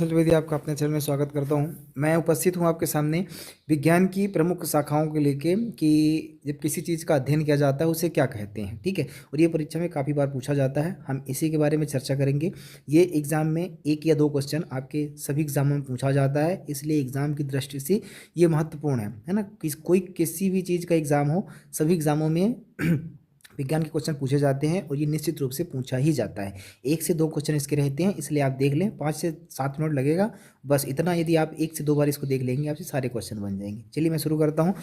कौशल द्विवेदी आपका अपने चैनल में स्वागत करता हूं। मैं उपस्थित हूं आपके सामने विज्ञान की प्रमुख शाखाओं को लेके कि जब किसी चीज़ का अध्ययन किया जाता है उसे क्या कहते हैं, ठीक है। और ये परीक्षा में काफ़ी बार पूछा जाता है, हम इसी के बारे में चर्चा करेंगे। ये एग्ज़ाम में 1 या 2 क्वेश्चन आपके सभी एग्ज़ामों में पूछा जाता है, इसलिए एग्ज़ाम की दृष्टि से ये महत्वपूर्ण है ना। कोई किसी भी चीज़ का एग्ज़ाम हो, सभी एग्ज़ामों में विज्ञान के क्वेश्चन पूछे जाते हैं और ये निश्चित रूप से पूछा ही जाता है। 1 से 2 क्वेश्चन इसके रहते हैं, इसलिए आप देख लें, 5 से 7 मिनट लगेगा बस इतना। यदि आप 1 से 2 बार इसको देख लेंगे आपसे सारे क्वेश्चन बन जाएंगे। चलिए मैं शुरू करता हूँ।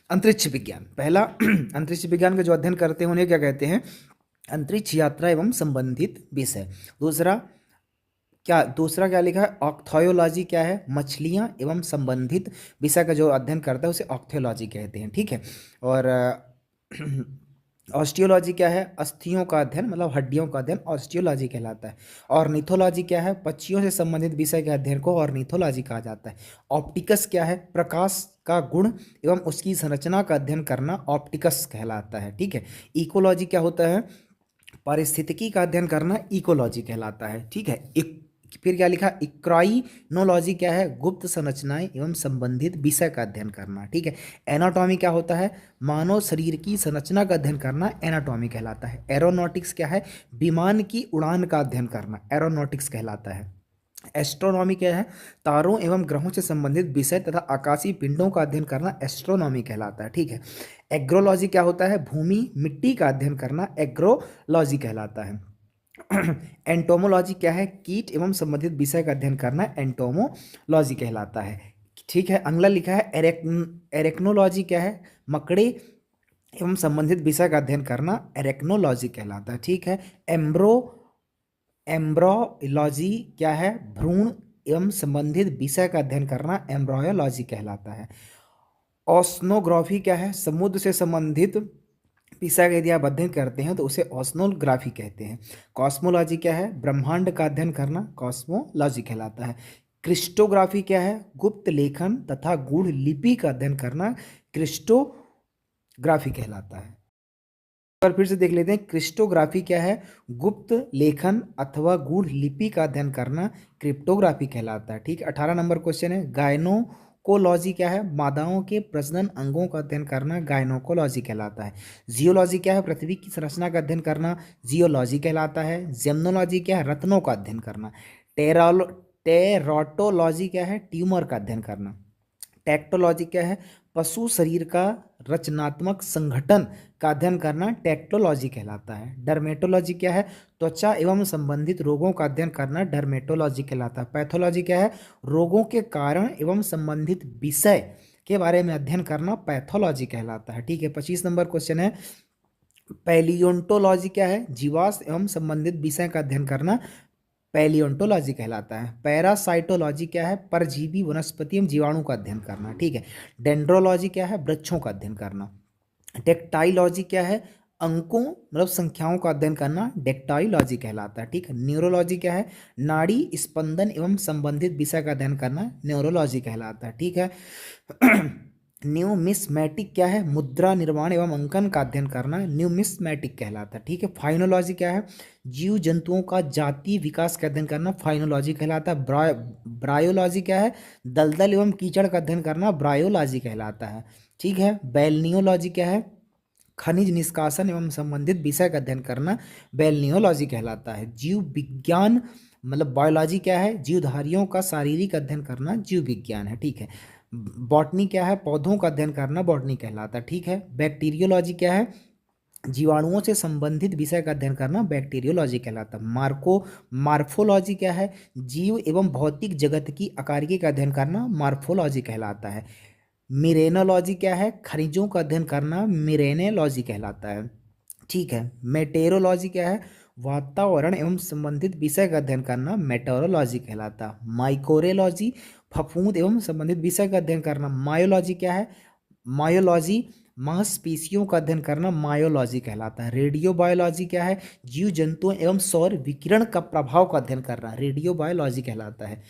अंतरिक्ष विज्ञान, पहला अंतरिक्ष विज्ञान का जो अध्ययन करते हैं उन्हें क्या कहते हैं? अंतरिक्ष यात्रा एवं संबंधित विषय। दूसरा क्या लिखा है? ऑक्थोलॉजी क्या है? मछलियाँ एवं संबंधित विषय का जो अध्ययन करता है उसे ऑक्थोलॉजी कहते हैं, ठीक है। और ऑस्टियोलॉजी क्या है? अस्थियों का अध्ययन, मतलब हड्डियों का अध्ययन ऑस्टियोलॉजी कहलाता है। ऑर्निथोलॉजी क्या है? पक्षियों से संबंधित विषय के अध्ययन को ऑर्निथोलॉजी कहा जाता है। ऑप्टिक्स क्या है? प्रकाश का गुण एवं उसकी संरचना का अध्ययन करना ऑप्टिक्स कहलाता है, ठीक है। इकोलॉजी क्या होता है? पारिस्थितिकी का अध्ययन करना इकोलॉजी कहलाता है, ठीक है। फिर क्या लिखा? इक्राइनोलॉजी क्या है? गुप्त संरचनाएं एवं संबंधित विषय का अध्ययन करना, ठीक है। एनाटॉमी क्या होता है? मानव शरीर की संरचना का अध्ययन करना एनाटॉमी कहलाता है। एरोनॉटिक्स क्या है? विमान की उड़ान का अध्ययन करना एरोनॉटिक्स कहलाता है। एस्ट्रोनॉमी क्या है? तारों एवं ग्रहों से संबंधित विषय तथा आकाशीय पिंडों का अध्ययन करना एस्ट्रोनॉमी कहलाता है, ठीक है। एग्रोलॉजी क्या होता है? भूमि मिट्टी का अध्ययन करना एग्रोलॉजी कहलाता है। एंटोमोलॉजी क्या है? कीट एवं संबंधित विषय का अध्ययन करना एंटोमोलॉजी कहलाता है, ठीक है। अगला लिखा है एरेक्नोलॉजी क्या है? मकड़े एवं संबंधित विषय का अध्ययन करना एरेक्नोलॉजी कहलाता है, ठीक है। एम्ब्रोलॉजी क्या है? भ्रूण एवं संबंधित विषय का अध्ययन करना एम्ब्रोयोलॉजी कहलाता है। ओशनोग्राफी क्या है? समुद्र से संबंधित विषय का यदि आप अध्ययन करते हैं तो उसे ओशनोग्राफी कहते हैं। कॉस्मोलॉजी क्या है? ब्रह्मांड का अध्ययन करना कॉस्मोलॉजी कहलाता है। क्रिस्टोग्राफी क्या है? गुप्त लेखन तथा गूढ़ लिपि का अध्ययन करना क्रिस्टोग्राफी कहलाता है। और फिर से देख लेते हैं, क्रिस्टोग्राफी क्या है? गुप्त लेखन अथवा गूढ़ लिपि का अध्ययन करना क्रिप्टोग्राफी कहलाता है, ठीक है। 18 नंबर क्वेश्चन है, गायनोकोलॉजी क्या है? मादाओं के प्रजनन अंगों का अध्ययन करना गायनोकोलॉजी कहलाता है। जियोलॉजी क्या है? पृथ्वी की संरचना का अध्ययन करना जियोलॉजी कहलाता है। जेम्नोलॉजी क्या है? रत्नों का अध्ययन करना। टेराटोलॉजी क्या है? ट्यूमर का अध्ययन करना। टेक्टोलॉजी क्या है? पशु शरीर का रचनात्मक संगठन का अध्ययन करना टेक्टोलॉजी कहलाता है। डर्मेटोलॉजी क्या है? त्वचा एवं संबंधित रोगों का अध्ययन करना डर्मेटोलॉजी कहलाता है। पैथोलॉजी क्या है? रोगों के कारण एवं संबंधित विषय के बारे में अध्ययन करना पैथोलॉजी कहलाता है, ठीक है। 25 नंबर क्वेश्चन है, पैलियोंटोलॉजी क्या है? जीवाश्म एवं संबंधित विषय का अध्ययन करना पैलियोंटोलॉजी कहलाता है। पैरासाइटोलॉजी क्या है? परजीवी वनस्पति एवं जीवाणु का अध्ययन करना, ठीक है। डेंड्रोलॉजी क्या है? वृक्षों का अध्ययन करना। टेक्टाइलॉजी क्या है? अंकों मतलब संख्याओं का अध्ययन करना डेक्टाइलॉजी कहलाता है, ठीक है। न्यूरोलॉजी क्या है? नाड़ी स्पंदन एवं संबंधित विषय का अध्ययन करना न्यूरोलॉजी कहलाता है, ठीक है। न्यूमिस्मैटिक क्या है? मुद्रा निर्माण एवं अंकन का अध्ययन करना न्यूमिस्मैटिक कहलाता है, ठीक है। फाइनोलॉजी क्या है? जीव जंतुओं का जातीय विकास का अध्ययन करना फाइनोलॉजी कहलाता है। ब्रायोलॉजी क्या है? दलदल एवं कीचड़ का अध्ययन करना ब्रायोलॉजी कहलाता है, ठीक है। बैलनियोलॉजी क्या है? खनिज निष्कासन एवं संबंधित विषय का अध्ययन करना बैलनियोलॉजी कहलाता है। जीव विज्ञान मतलब बायोलॉजी क्या है? जीवधारियों का शारीरिक अध्ययन करना जीव विज्ञान है, ठीक है। बॉटनी क्या है? पौधों का अध्ययन करना बॉटनी कहलाता है, ठीक है। बैक्टीरियोलॉजी क्या है? जीवाणुओं से संबंधित विषय का अध्ययन करना बैक्टीरियोलॉजी कहलाता है। मार्फोलॉजी क्या है? जीव एवं भौतिक जगत की आकारिकी का अध्ययन करना मार्फोलॉजी कहलाता है। मिरेनोलॉजी क्या है? खनिजों का अध्ययन करना मिरेनेलॉजी कहलाता है, ठीक है। मेटेरोलॉजी क्या है? वातावरण एवं संबंधित विषय का अध्ययन करना मेटेरोलॉजी कहलाता है। माइकोरेलॉजी फफूंद एवं संबंधित विषय का अध्ययन करना। मायोलॉजी क्या है? मायोलॉजी मांसपेशियों का अध्ययन करना मायोलॉजी कहलाता है। रेडियो बायोलॉजी क्या है? जीव जंतुओं एवं सौर विकिरण का प्रभाव का अध्ययन करना रेडियो बायोलॉजी कहलाता है।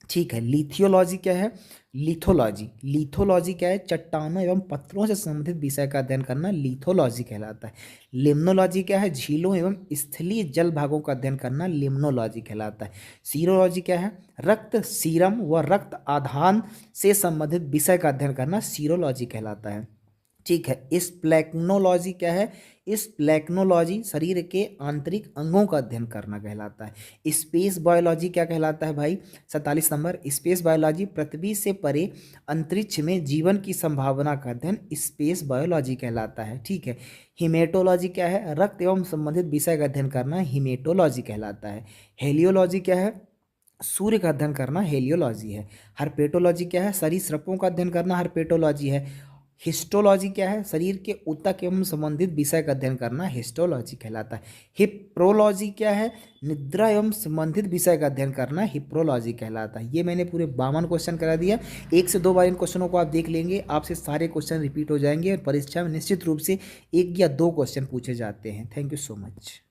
ठीक है। लिथियोलॉजी क्या है? लिथोलॉजी क्या है? चट्टानों एवं पत्थरों से संबंधित विषय का अध्ययन करना लिथोलॉजी कहलाता है। लिम्नोलॉजी क्या है? झीलों एवं स्थलीय जल भागों का अध्ययन करना लिम्नोलॉजी कहलाता है। सीरोलॉजी क्या है? रक्त, सीरम व रक्त आधान से संबंधित विषय का अध्ययन करना सीरोलॉजी कहलाता है। ठीक है। स्प्लेक्नोलॉजी क्या है? स्प्लेक्नोलॉजी शरीर के आंतरिक अंगों का अध्ययन करना कहलाता है। स्पेस बायोलॉजी क्या कहलाता है भाई? 47 नंबर। स्पेस बायोलॉजी पृथ्वी से परे अंतरिक्ष में जीवन की संभावना का अध्ययन स्पेस बायोलॉजी कहलाता है। ठीक है। हिमेटोलॉजी क्या है? रक्त एवं संबंधित विषय का अध्ययन करना हिमेटोलॉजी कहलाता है। हेलियोलॉजी क्या है? सूर्य का अध्ययन करना हेलियोलॉजी है। हर्पेटोलॉजी क्या है? सरीसृपों का अध्ययन करना हर्पेटोलॉजी है। हिस्टोलॉजी क्या है? शरीर के ऊतक एवं संबंधित विषय का अध्ययन करना हिस्टोलॉजी कहलाता है। हिप्रोलॉजी क्या है? निद्रा एवं संबंधित विषय का अध्ययन करना हिप्रोलॉजी कहलाता है। ये मैंने पूरे 52 क्वेश्चन करा दिया। 1 से 2 बार इन क्वेश्चनों को आप देख लेंगे, आपसे सारे क्वेश्चन रिपीट हो जाएंगे और परीक्षा में निश्चित रूप से 1 या 2 क्वेश्चन पूछे जाते हैं। Thank you so much.